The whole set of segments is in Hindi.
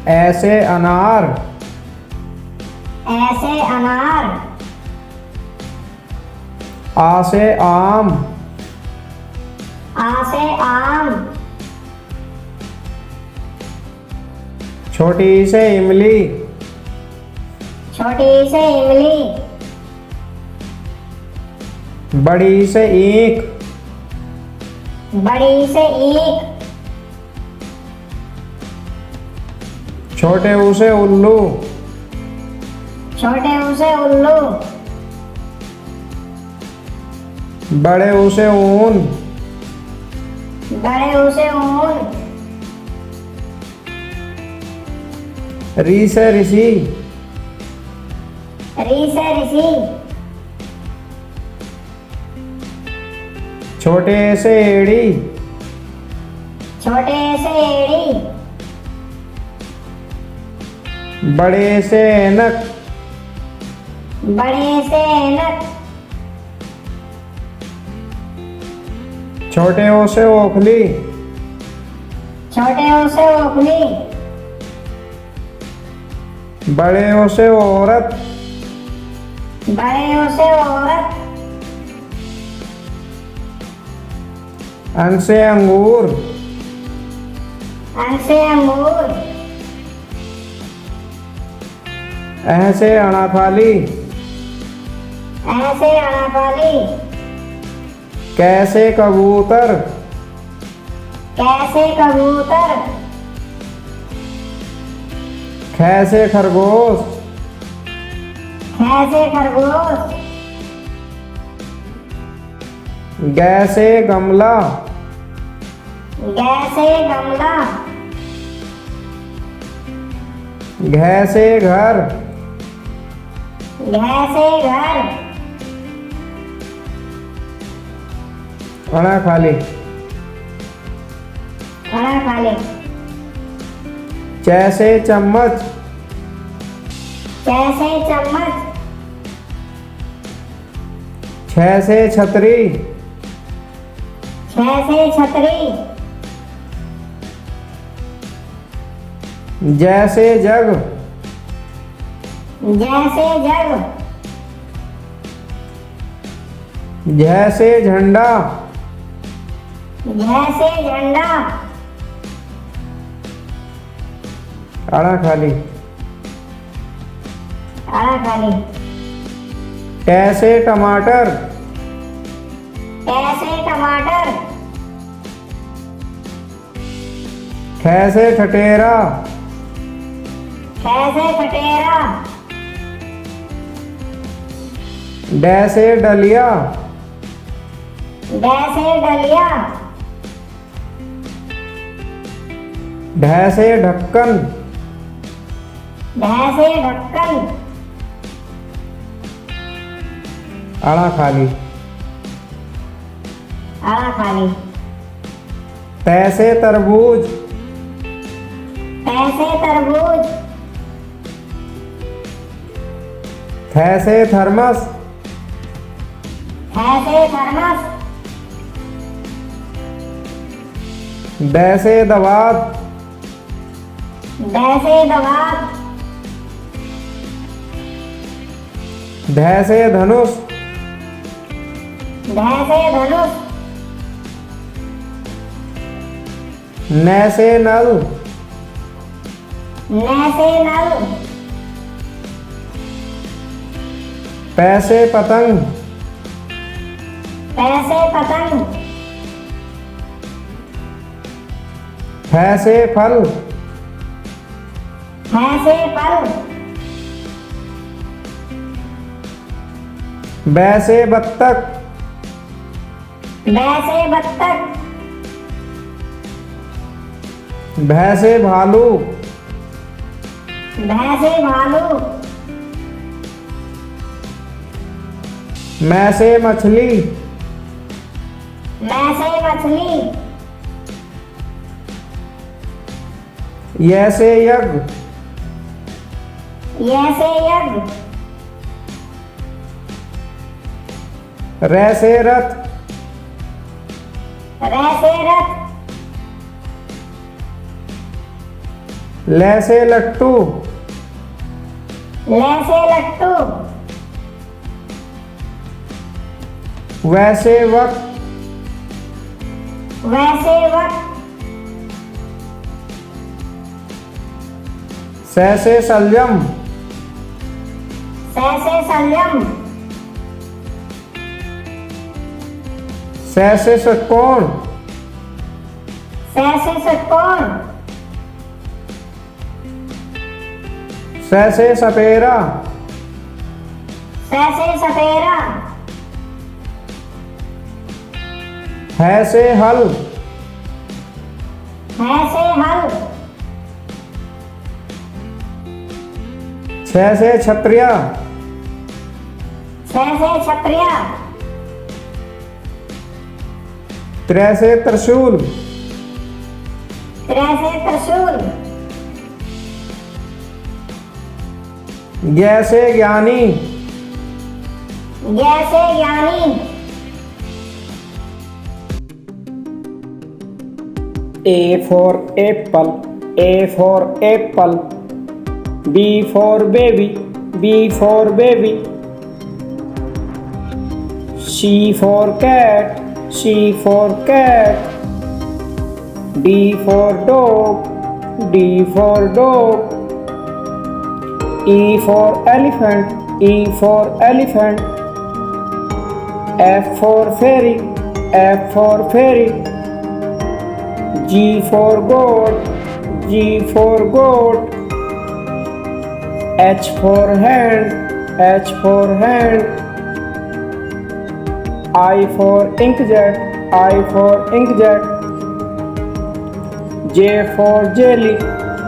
ऐसे अनार। ऐसे अनार। आ से आम। आ से आम। छोटी से इमली। छोटी से इमली। बड़ी से ईंख। बड़ी से ईंख। छोटे ऊ से उल्लू। छोटे ऊ से उल्लू। बड़े ऊ से ऊन। बड़े ऊ से ऊन। री से ऋषि। री से ऋषि। छोटे से एड़ी। छोटे से एड़ी। बड़े से ऐनक। बड़े से ऐनक। छोटे ओ से ओखली। छोटे ओ से ओखली। बड़े ओ से औरत। बड़े ओ से औरत। अन से अंगूर। अन से अंगूर। ऐ से अनाफाली। ऐसे अनाफाली। कैसे कबूतर। कैसे कबूतर। खैसे खरगोश। कैसे खरगोश। गैसे गमला। कैसे गमला। घैसे घर। कैसे घर। अना खाली। खाना खा ले। जैसे चम्मच। कैसे चम्मच। छह से छतरी। कैसे छतरी। जैसे जग। जैसे जग। जैसे झंडा। जैसे झंडा। अना खाली। खाना खा ले। कैसे टमाटर। कैसे टमाटर। कैसे ठटेरा। कैसे ठटेरा। डैसे डलिया। कैसे डलिया। ढैसे ढक्कन। कैसे ढक्कन। अना खाली। खाना खा ले। तैसे तरबूज। कैसे तरबूज। थैसे थर्मस। कैसे थर्मस। दैसे दवात। कैसे दवात। धैसे धनुष। कैसे धनुष। नैसे नल। कैसे नल। पैसे पतंग। कैसे पतंग। फैसे फल। कैसे फल। बैसे बत्तख। वैसे बत्तख। भैसे भालू। भैंसे भालू। मैसे मछली। मैसे मछली। यैसे यज्ञ। यैसे यज्ञ। रैसे रथ। रैसे रथ। ल से लट्टू, ल से लट्टू, व से वक्त, व से वक्त, स से संयम, स से संयम, स से षटकोण, स से षटकोण, स से सपेरा, स से सपेरा, ह से हल, ह से हल, छ से छत्रिया, छ से छत्रिया, त्र से त्रिशूल, त्र से त्रिशूल, ज्ञ से ज्ञानी, ज्ञ से ज्ञानी, A for apple, A for apple, B for baby, B for baby, C for cat, C for cat, D for dog, D for dog, E for elephant, E for elephant, F for fairy, F for fairy, G for goat, G for goat, H for hand, H for hand, I for inkjet, I for inkjet, J for jelly,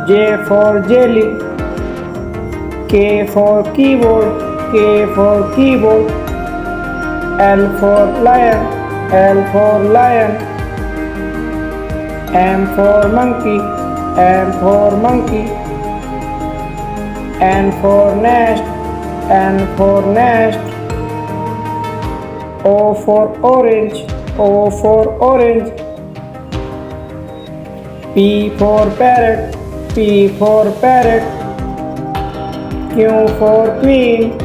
J for jelly, K for keyboard, K for keyboard, L for lion, L for lion, M for monkey, M for monkey, N for nest, N for nest, O for orange, O for orange, P for parrot, P for parrot, Q for queen,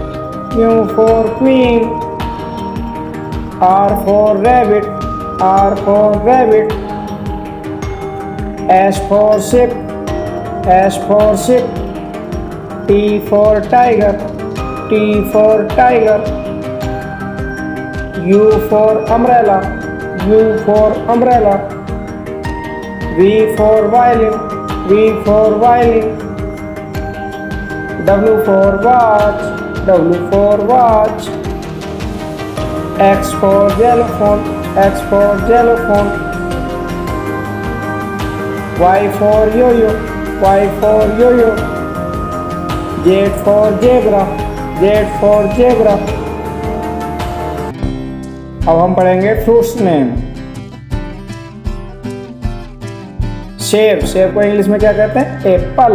Q for queen, R for rabbit, R for rabbit, S for ship, S for ship, T for tiger, T for tiger, U for umbrella, U for umbrella, V for violin, V for violin, W for watch, W for watch, X for xylophone, X for xylophone, Y for yo-yo, Y for yo-yo, Z for zebra, Z for zebra। अब हम पढ़ेंगे फ्रूट्स नेम। सेब, सेब को इंग्लिश में क्या कहते हैं? एप्पल।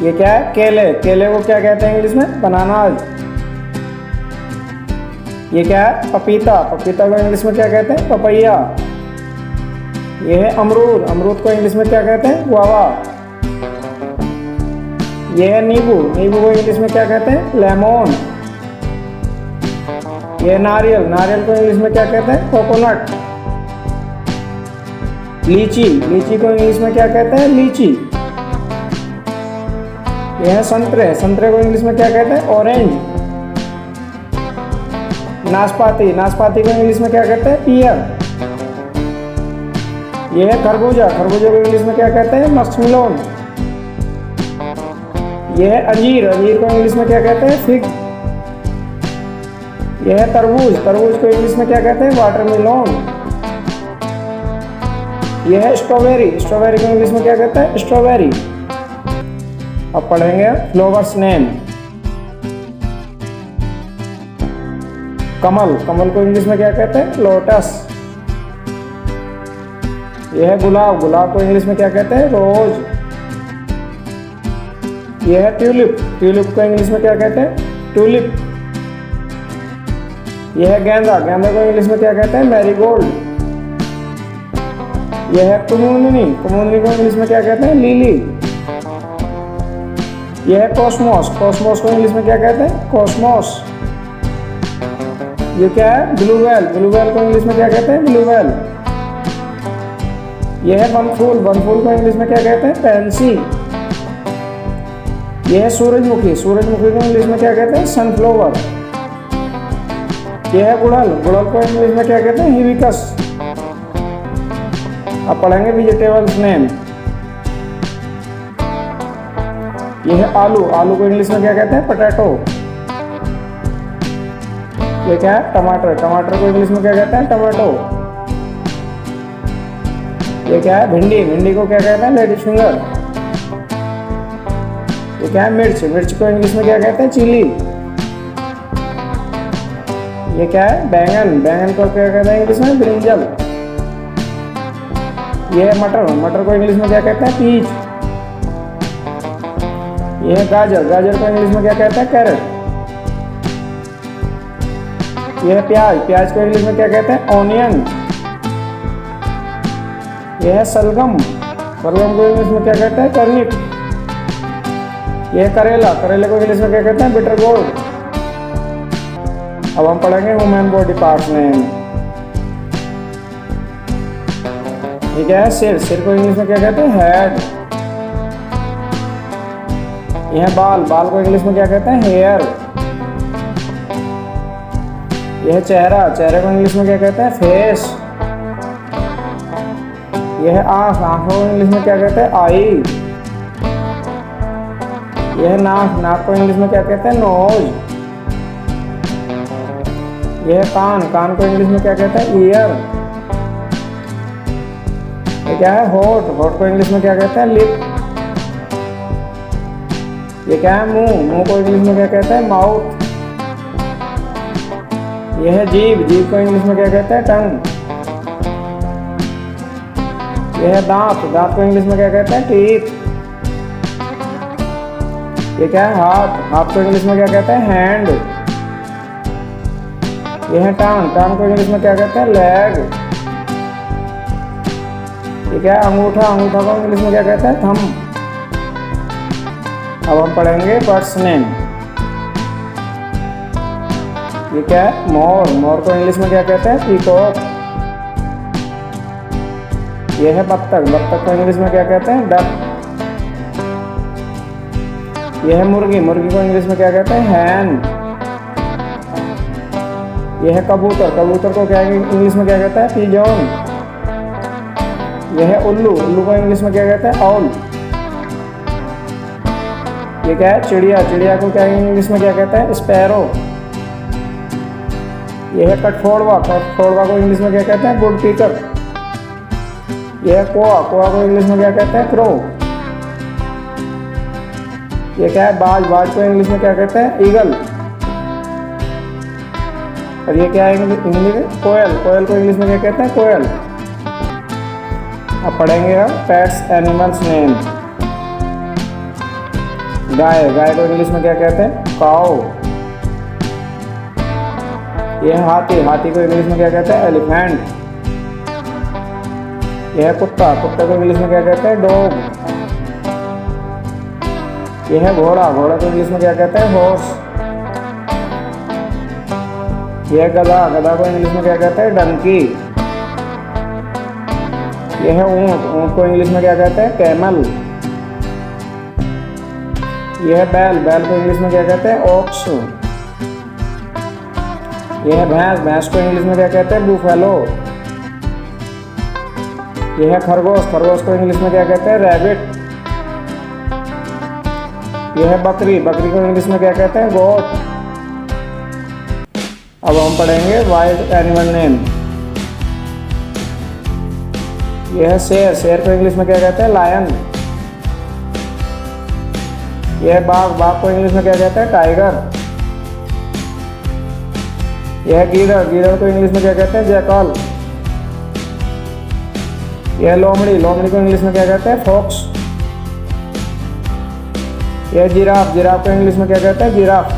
ये क्या है? केले, केले को क्या कहते हैं इंग्लिश में? बनानाज। ये क्या है? पपीता, पपीता को इंग्लिश में क्या कहते हैं? पपैया। ये है अमरूद, अमरूद को इंग्लिश में क्या कहते हैं? गुआवा। ये है नींबू, नींबू को इंग्लिश में क्या कहते हैं? लेमन। ये है नारियल, नारियल को इंग्लिश में क्या कहते हैं? कोकोनट। लीची, लीची को इंग्लिश में क्या कहते हैं? लीची। ये है संतरे, संतरे को इंग्लिश में क्या कहते हैं? ऑरेंज। नाशपाती, नाशपाती को इंग्लिश में क्या कहते हैं? पियर। ये है खरबूजा, खरबूजे को इंग्लिश में क्या कहते हैं? मस्कमेलन। ये है अंजीर, अंजीर को इंग्लिश में क्या कहते हैं? फिग। ये है तरबूज, तरबूज को इंग्लिश में क्या कहते हैं? वाटरमेलन। ये है स्ट्रॉबेरी, स्ट्रॉबेरी को इंग्लिश में क्या कहते हैं? स्ट्रॉबेरी। अब पढ़ेंगे फ्लावर्स नेम। कमल, कमल को इंग्लिश में क्या कहते हैं? लोटस। यह है गुलाब, गुलाब को इंग्लिश में क्या कहते हैं? रोज। यह है ट्यूलिप, ट्यूलिप को इंग्लिश में क्या कहते हैं? ट्यूलिप। यह है गेंदा, गेंदा को इंग्लिश में क्या कहते हैं? मैरीगोल्ड। यह है कुमुदनी, कुमुदनी को इंग्लिश में क्या कहते हैं? लिली। यह है कॉस्मोस, कॉस्मोस को इंग्लिश में क्या कहते हैं? कॉस्मोस। ये क्या है? ब्लू व्हेल, ब्लू व्हेल को इंग्लिश में क्या कहते हैं? Blue whale. यह है वनफूल, वनफूल को इंग्लिश में क्या कहते हैं? पैंसी। यह है सूरजमुखी, सूरजमुखी को इंग्लिश में क्या कहते हैं? सनफ्लावर। यह है गुड़हल, गुड़हल को इंग्लिश में क्या कहते हैं? हिबिस्कस। अब पढ़ेंगे वेजिटेबल्स नेम। यह है आलू, आलू को इंग्लिश में क्या कहते हैं? पोटैटो। ये क्या है? टमाटर, टमाटर को इंग्लिश में क्या कहते हैं? टमाटो। ये क्या है? भिंडी, भिंडी को क्या कहते हैं? Ladies finger. ये क्या है? मिर्च, मिर्च को इंग्लिश में क्या कहते हैं? चिली। ये क्या है? बैंगन, बैंगन को क्या कहते हैं इंग्लिश में? ब्रिंजल। ये है मटर, मटर को इंग्लिश में क्या कहते हैं? पीच। ये है गाजर, गाजर को इंग्लिश में क्या कहते हैं? कैरेट। यह है प्याज, प्याज को इंग्लिश में क्या कहते हैं? ऑनियन। यह है सलगम, सलगम को इंग्लिश में क्या कहते हैं? टर्निप। यह है करेला, करेले को इंग्लिश में क्या कहते हैं? Bitter gourd. अब हम पढ़ेंगे ह्यूमन बॉडी पार्ट्स नेम। ये क्या है? सिर, सिर को इंग्लिश में क्या कहते हैं? हेड। यह है बाल, बाल को इंग्लिश में क्या कहते हैं? हेयर। यह है चेहरा, चेहरे को इंग्लिश में क्या कहते हैं? फेस। यह है आँख, आँखों को इंग्लिश में क्या कहते हैं? आई। यह है नाक, नाक को इंग्लिश में क्या कहते हैं? नोज। यह है कान, कान को इंग्लिश में क्या कहते हैं? ईयर। ये क्या है? होठ, होठ को इंग्लिश में क्या कहते हैं? लिप। ये क्या है? मुंह, मुंह को इंग्लिश में क्या कहते हैं? माउथ। यह है जीभ, जीभ को इंग्लिश में क्या कहते हैं? टंग। यह है दांत, दांत को इंग्लिश में क्या कहते हैं? टीथ। ये क्या है? हाथ, हाथ को इंग्लिश में क्या कहते हैं? हैंड। यह है टांग, टांग को इंग्लिश में क्या कहते हैं? लेग। ये क्या है? अंगूठा, अंगूठा को इंग्लिश में क्या कहते हैं? थंब। अब हम पढ़ेंगे बर्ड्स नेम। ये क्या है? मोर, मोर को इंग्लिश में क्या कहते हैं? पीकॉक। यह है बत्तख, बत्तख को इंग्लिश में क्या कहते हैं? डक। यह है मुर्गी, मुर्गी को इंग्लिश में क्या कहते हैं? हैन। यह है कबूतर, कबूतर को क्या इंग्लिश में क्या कहते हैं? पिजॉन। यह है उल्लू, उल्लू को इंग्लिश में क्या कहते हैं? ऑल। ये क्या है? चिड़िया, चिड़िया को क्या इंग्लिश में क्या कहते हैं? स्पैरो। यह है कठफोड़वा, कठफोड़वा को इंग्लिश में क्या कहते हैं? वुड पीकर। यह है कोआ, कोआ को इंग्लिश में क्या कहते हैं? क्रो। ये क्या है? बाज, बाज को इंग्लिश में क्या कहते हैं? ईगल। और ये क्या है इंग्लिश में? कोयल, कोयल को इंग्लिश में क्या कहते हैं? कोयल। अब पढ़ेंगे हम पेट्स एनिमल्स नेम। गाय, गाय को इंग्लिश में क्या कहते हैं? काऊ। यह है हाथी, हाथी को इंग्लिश में क्या कहते हैं? एलिफेंट। यह है कुत्ता, कुत्ते को इंग्लिश में क्या कहते हैं? डॉग। यह है घोड़ा, घोड़ा को इंग्लिश में क्या कहते हैं? हॉर्स। यह है गधा, गधा को इंग्लिश में क्या कहते हैं? डंकी। यह है ऊंट, ऊंट को इंग्लिश में क्या कहते हैं? कैमल। यह है बैल, बैल को इंग्लिश में क्या कहते हैं? ऑक्स। यह है भैंस, भैंस को इंग्लिश में क्या कहते हैं? बूफेलो। यह है खरगोश, खरगोश को इंग्लिश में क्या कहते हैं? रैबिट। यह है बकरी, बकरी को इंग्लिश में क्या कहते हैं? गोट। अब हम पढ़ेंगे वाइल्ड एनिमल नेम। यह है शेर, शेर को इंग्लिश में क्या कहते हैं? लायन। यह है बाघ, बाघ को इंग्लिश में क्या कहते हैं? टाइगर। यह है गीदड़, गीदड़ को इंग्लिश में क्या कहते हैं? जैकल। यह है लोमड़ी, लोमड़ी को इंग्लिश में क्या कहते हैं? फॉक्स। यह है जिराफ, जिराफ को इंग्लिश में क्या कहते हैं? जिराफ।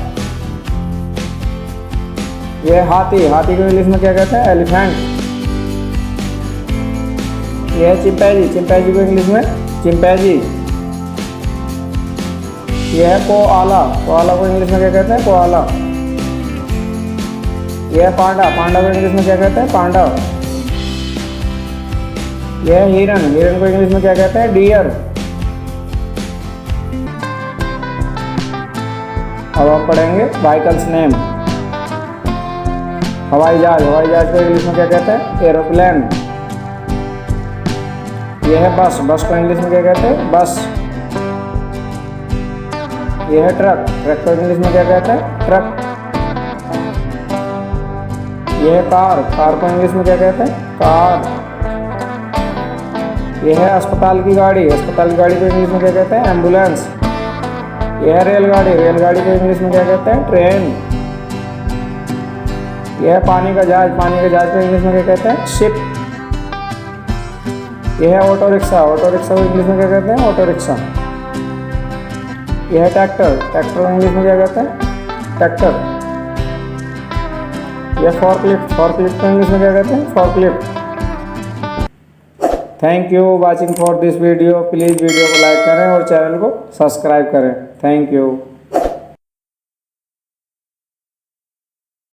यह है हाथी, हाथी को इंग्लिश में क्या कहते हैं? एलिफेंट। ये है चिंपैंजी, चिंपैंजी को इंग्लिश में चिंपैंजी। ये है कोआला, कोआला को इंग्लिश में क्या कहते हैं? कोआला। ये है पांडा, पांडा को इंग्लिश में क्या कहते हैं? पांडा। ये है हिरन, हिरन को इंग्लिश में क्या कहते हैं? डियर। अब हम पढ़ेंगे व्हीकल्स नेम। हवाई जहाज, हवाई जहाज को इंग्लिश में क्या कहते हैं? एरोप्लेन। यह है बस, बस को इंग्लिश में क्या कहते हैं? बस। यह है ट्रक, ट्रक को इंग्लिश में क्या कहते हैं? ट्रक। यह है कार, कार को इंग्लिश में क्या कहते हैं? कार। यह है अस्पताल की गाड़ी, अस्पताल की गाड़ी को इंग्लिश में क्या कहते हैं? एम्बुलेंस। यह है रेलगाड़ी, रेलगाड़ी को इंग्लिश में क्या कहते हैं? ट्रेन। यह है पानी का जहाज, पानी के जहाज को इंग्लिश में क्या कहते हैं? शिप। यह है ऑटो रिक्शा, ऑटो रिक्शा को इंग्लिश में क्या कहते हैं? Auto rickshaw. यह है ट्रैक्टर, ट्रैक्टर को इंग्लिश में क्या कहते हैं? ट्रैक्टर। यह फॉर्कलिफ्ट, फॉर्कलिफ्ट को इंग्लिश में क्या कहते हैं? Forklift. Thank you watching for this video. Please video को लाइक करें और चैनल को सब्सक्राइब करें। Thank you.